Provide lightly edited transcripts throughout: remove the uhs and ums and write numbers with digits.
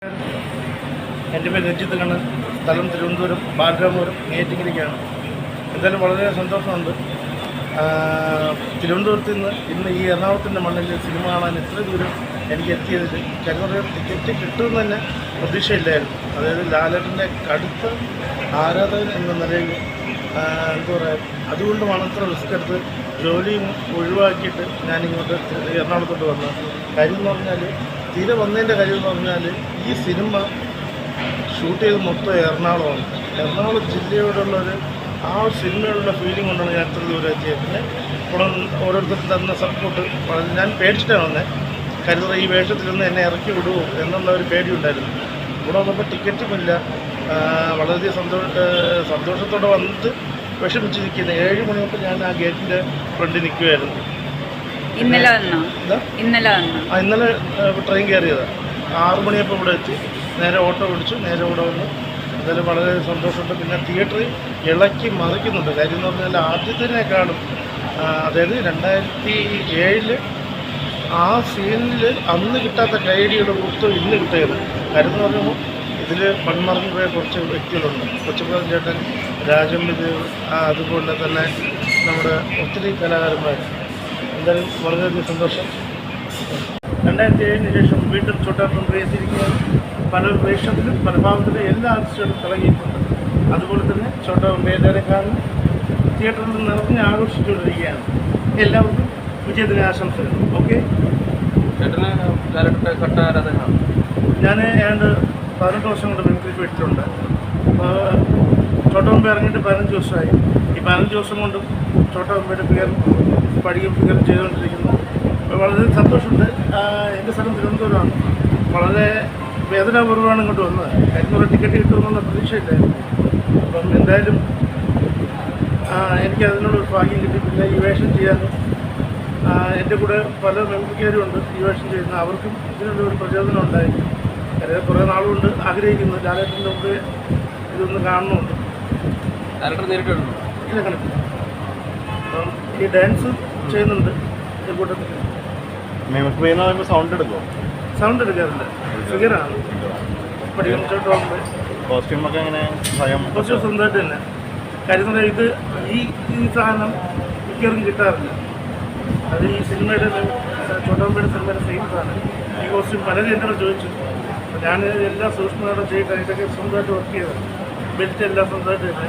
എൻ്റെ പേര് രഞ്ജിത്ത് കണ്ണൻ, സ്ഥലം തിരുവനന്തപുരം, ബാലരാമപുരം, നെയ്യാറ്റിൻകരയ്ക്കാണ്. എന്തായാലും വളരെ സന്തോഷമുണ്ട്. തിരുവനന്തപുരത്ത് നിന്ന് ഇന്ന് ഈ എറണാകുളത്തിൻ്റെ മണ്ണിൽ സിനിമ കാണാൻ ഇത്ര ദൂരം എനിക്ക് എത്തിയതിൽ കരുതൽ ടിക്കറ്റ് കിട്ടുമെന്ന് തന്നെ പ്രതീക്ഷയില്ലായിരുന്നു. അതായത് ലാലേട്ടൻ്റെ കടുത്ത ആരാധകൻ എന്ന നിലയിൽ എന്താ പറയുക, അതുകൊണ്ടുമാണ് ഇത്ര റിസ്ക് എടുത്ത് ജോലിയും ഒഴിവാക്കിയിട്ട് ഞാനിങ്ങോട്ട് എറണാകുളത്തോട്ട് വന്നത്. കാര്യം എന്ന് പറഞ്ഞാൽ തീരെ വന്നതിൻ്റെ കാര്യം എന്ന് പറഞ്ഞാൽ ഈ സിനിമ ഷൂട്ട് ചെയ്ത് മൊത്തം എറണാകുളമാണ്. എറണാകുളം ജില്ലയോടുള്ളൊരു ആ സിനിമയുള്ള ഫീലിംഗ് കൊണ്ടാണ് ഞാൻ ഇത്ര ദൂരം എത്തിയത്. പിന്നെ ഇവിടെ ഓരോരുത്തരും തന്ന സപ്പോർട്ട് ഞാൻ പേടിച്ചിട്ടാണ് വന്നത്. കരുതറ ഈ വേഷത്തിലൊന്ന് എന്നെ ഇറക്കി വിടുമോ എന്നുള്ള ഒരു പേടിയുണ്ടായിരുന്നു. ഇവിടെ വന്നപ്പോൾ ടിക്കറ്റുമില്ല. വളരെയധികം സന്തോഷത്തോടെ വന്നിട്ട് വിഷമിച്ചിരിക്കുന്നത്. 7 മണി തൊട്ട് ഞാൻ ആ ഗേറ്റിൻ്റെ ഫ്രണ്ടിൽ നിൽക്കുമായിരുന്നു. ഇന്നലെ ട്രെയിൻ കയറിയതാണ്. 6 മണിയപ്പോൾ ഇവിടെ എത്തി. നേരെ ഓട്ടോ പിടിച്ചു, നേരെ ഇവിടെ വന്നു. എന്തായാലും വളരെ സന്തോഷമുണ്ട്. പിന്നെ തിയേറ്ററിൽ ഇളക്കി മറിക്കുന്നുണ്ട്. കാര്യം എന്ന് പറഞ്ഞാൽ ആദ്യത്തിനേക്കാളും, അതായത് 2007 ആ സീനിൽ അന്ന് കിട്ടാത്ത കൈഡികൾ മൊത്തം ഇന്ന് കിട്ടിയത്. കാര്യം എന്ന് പറയുമ്പോൾ ഇതിൽ മൺമറഞ്ഞു പോയ കുറച്ച് വ്യക്തികളുണ്ട്. കൊച്ചുപ്രാൻ ചേട്ടൻ, രാജംബിദേവ്, അതുപോലെ തന്നെ നമ്മുടെ ഒത്തിരി കലാകാരന്മാർ. എന്തായാലും വളരെയധികം സന്തോഷം. 2007 ശേഷം വീണ്ടും ചോട്ടാട്ടം എത്തിയിരിക്കുകയാണ്. പല വേഷത്തിലും പല ഭാഗത്തിലും എല്ലാ ആർട്ടിസ്റ്റുകളും തിളങ്ങിയിട്ടുണ്ട്. അതുപോലെ തന്നെ ചോട്ടാട്ടം എല്ലാവരെ കാണും തിയേറ്ററിൽ നിറഞ്ഞ് ആഘോഷിച്ചുകൊണ്ടിരിക്കുകയാണ്. എല്ലാവർക്കും വിജയത്തിന് ആശംസകൾ. ഓക്കെ. ഞാൻ ഏതാണ്ട് 18 വർഷം കൊണ്ട് മിമിക്രി ഫീൽഡിലുണ്ട്. ചോട്ടാമ്പ ഇറങ്ങിയിട്ട് 15 വർഷമായി. ഈ 15 വർഷം കൊണ്ടും ചോട്ടാമ്പയുടെ ഫിഗർ ചെയ്തുകൊണ്ടിരിക്കുന്നു. വളരെ സന്തോഷമുണ്ട്. എൻ്റെ സ്ഥലം തിരുവനന്തപുരമാണ്. വളരെ വേദനാപൂർവ്വമാണ് ഇങ്ങോട്ട് വന്നത്. അതിനുള്ള ടിക്കറ്റ് കിട്ടുമെന്നുള്ള പ്രതീക്ഷയില്ലായിരുന്നു. അപ്പം എന്തായാലും എനിക്ക് അതിനുള്ളൊരു ഭാഗ്യം കിട്ടി. പിന്നെ ഈ വേഷം ചെയ്യാനും എൻ്റെ കൂടെ പല മെമ്പർക്കാരും ഉണ്ട് ഈ വേഷം ചെയ്യുന്ന. അവർക്കും ഇതിനുള്ളൊരു പ്രചോദനം ഉണ്ടായി. കുറേ നാളുകൊണ്ട് ആഗ്രഹിക്കുന്നു ലാലേട്ടൻ്റെ മുമ്പ് ഇതൊന്ന് കാണണമെന്ന്. ഇല്ല, കണ്ടിട്ടില്ല. അപ്പം ഈ ഡാൻസ് ചെയ്യുന്നുണ്ട് ഇതിൻ്റെ കൂട്ടത്തിൽ. സൗണ്ട് എടുക്കാറുണ്ട്. ഫിഗറാണ് പഠിക്കുമ്പോഴോട്ട് കോസ്റ്റ്യൂമൊക്കെ എങ്ങനെ കുറച്ച് സ്വന്തമായിട്ട് തന്നെ. കാര്യം ഇത് ഈ സാധനം മിക്കവർക്കും കിട്ടാറില്ല. അത് ഈ സിനിമയുടെ ചോട്ടാമ്പയുടെ സിനിമയുടെ സെയിം സാധനം. ഈ കോസ്റ്റ്യൂം പലരും എന്നോട് ചോദിച്ചു. ഞാൻ എല്ലാം സൂക്ഷ്മതയോടെ ചെയ്തിട്ട് ഇതൊക്കെ സ്വന്തമായിട്ട് വർക്ക് ചെയ്തതാണ്. ബെൽറ്റ് എല്ലാം സ്വന്തമായിട്ട് തന്നെ.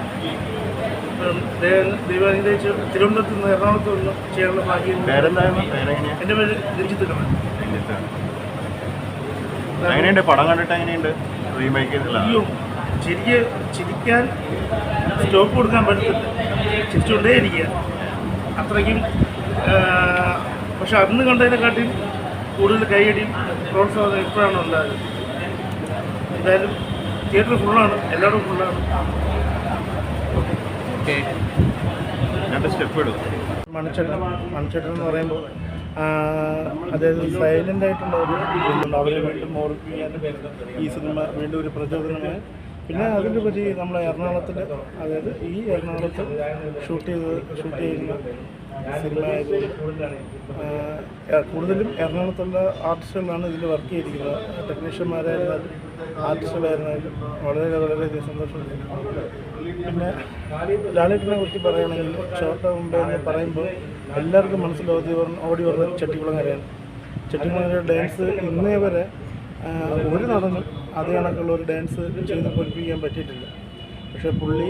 ദൈവാനുഗ്രഹിച്ച് തിരുവനന്തപുരത്ത് നിന്ന് എറണാകുളത്ത് നിന്ന് ചെയ്യാനുള്ള ഭാഗ്യം. എൻ്റെ പേര് രഞ്ജിത്ത് കണ്ണൻ. എങ്ങനെയുണ്ട് പടം കണ്ടിട്ട്? എങ്ങനെയുണ്ട്? അയ്യോ, ചിരിക്കാൻ സ്റ്റോപ്പ് കൊടുക്കാൻ പറ്റത്തില്ല. ചിരിച്ചുകൊണ്ടേ ഇരിക്കുക അത്രയ്ക്കും. പക്ഷെ അന്ന് കണ്ടതിനെക്കാട്ടിയും കൂടുതൽ കൈയടിയും പ്രോത്സാഹനം ഇപ്പോഴാണ് ഉണ്ടായത്. എന്തായാലും തിയേറ്റർ ഫുള്ളാണ്, എല്ലാവരും ഫുള്ളാണ്. മണിച്ചേട്ടൻ എന്ന് പറയുമ്പോൾ അതായത് സൈലൻ്റ് ആയിട്ടുള്ള ഒരു ഇതുണ്ട്. അവരെ വീണ്ടും ഓർപ്പിക്കാനും ഈ സിനിമ വീണ്ടും ഒരു പ്രചോദനമായി. പിന്നെ അതിനെ പറ്റി നമ്മളെ എറണാകുളത്തിൽ, അതായത് ഈ എറണാകുളത്ത് ഷൂട്ട് ചെയ്യുന്ന സിനിമ ആയതുകൊണ്ട് കൂടുതലും എറണാകുളത്തുള്ള ആർട്ടിസ്റ്റുകളാണ് ഇതിൽ വർക്ക് ചെയ്തിരിക്കുന്നത്. ടെക്നീഷ്യന്മാരായിരുന്നാലും ആർട്ടിസ്റ്റുകളായിരുന്നാലും വളരെയധികം സന്തോഷമുണ്ട്. പിന്നെ ലാലേട്ടനെ കുറിച്ച് പറയുകയാണെങ്കിൽ ചോട്ടാമ്പ എന്ന് പറയുമ്പോൾ എല്ലാവർക്കും മനസ്സിൽ ഓടി വരുന്നത് ചെട്ടിക്കുളങ്ങരയാണ്. ചെട്ടിക്കുളങ്ങര ഡാൻസ് ഇന്നേ വരെ ഒരു നടനും അതേ കണക്കുള്ള ഒരു ഡാൻസ് ചെയ്ത് പഠിപ്പിക്കാൻ പറ്റിയിട്ടില്ല. പക്ഷേ പുള്ളി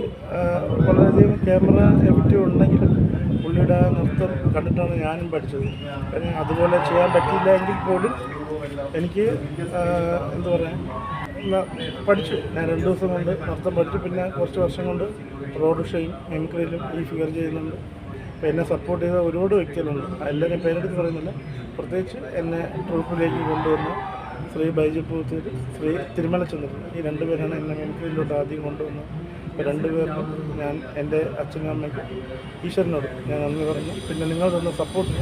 വളരെയധികം ക്യാമറ എഫക്റ്റീവ് ഉണ്ടെങ്കിലും പുള്ളിയുടെ ആ നൃത്തം കണ്ടിട്ടാണ് ഞാനും പഠിച്ചത്. കാരണം അതുപോലെ ചെയ്യാൻ പറ്റിയില്ല എങ്കിൽ പോലും എനിക്ക് എന്താ പറയുക, പഠിച്ചു. ഞാൻ 2 ദിവസം കൊണ്ട് നൃത്തം പഠിച്ചു. പിന്നെ കുറച്ച് വർഷം കൊണ്ട് റോഡ് ഷോയും മിമിക്രിയിലും ഈ ഫിഗർ ചെയ്യുന്നുണ്ട്. അപ്പോൾ എന്നെ സപ്പോർട്ട് ചെയ്ത ഒരുപാട് വ്യക്തികളുണ്ട്. എല്ലാവരെയും പേരെടുത്ത് പറയുന്നില്ല. പ്രത്യേകിച്ച് എന്നെ ട്രൂപ്പിലേക്ക് കൊണ്ടുവന്ന ശ്രീ ബൈജു പൂത്തൂർ, ശ്രീ തിരുമലചന്ദ്രൻ, ഈ 2 പേരാണ് എന്നെ മിമിക്രിയിലോട്ട് ആദ്യം കൊണ്ടുവന്നത്. അപ്പോൾ 2 പേർക്കും ഞാൻ എൻ്റെ അച്ഛനും അമ്മയ്ക്കും ഈശ്വരനോട് ഞാൻ നന്ദി പറഞ്ഞു. പിന്നെ നിങ്ങൾ തന്ന സപ്പോർട്ടിന്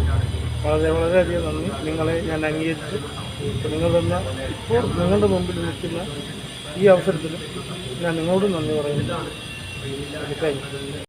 വളരെയധികം നന്ദി. നിങ്ങളെ ഞാൻ അംഗീകരിച്ചു. നിങ്ങൾ തന്ന ഇപ്പോൾ നിങ്ങളുടെ മുമ്പിൽ നിൽക്കുന്ന ഈ അവസരത്തിലും ഞാൻ നിങ്ങളോടും നന്ദി പറയുന്നു. Thank you.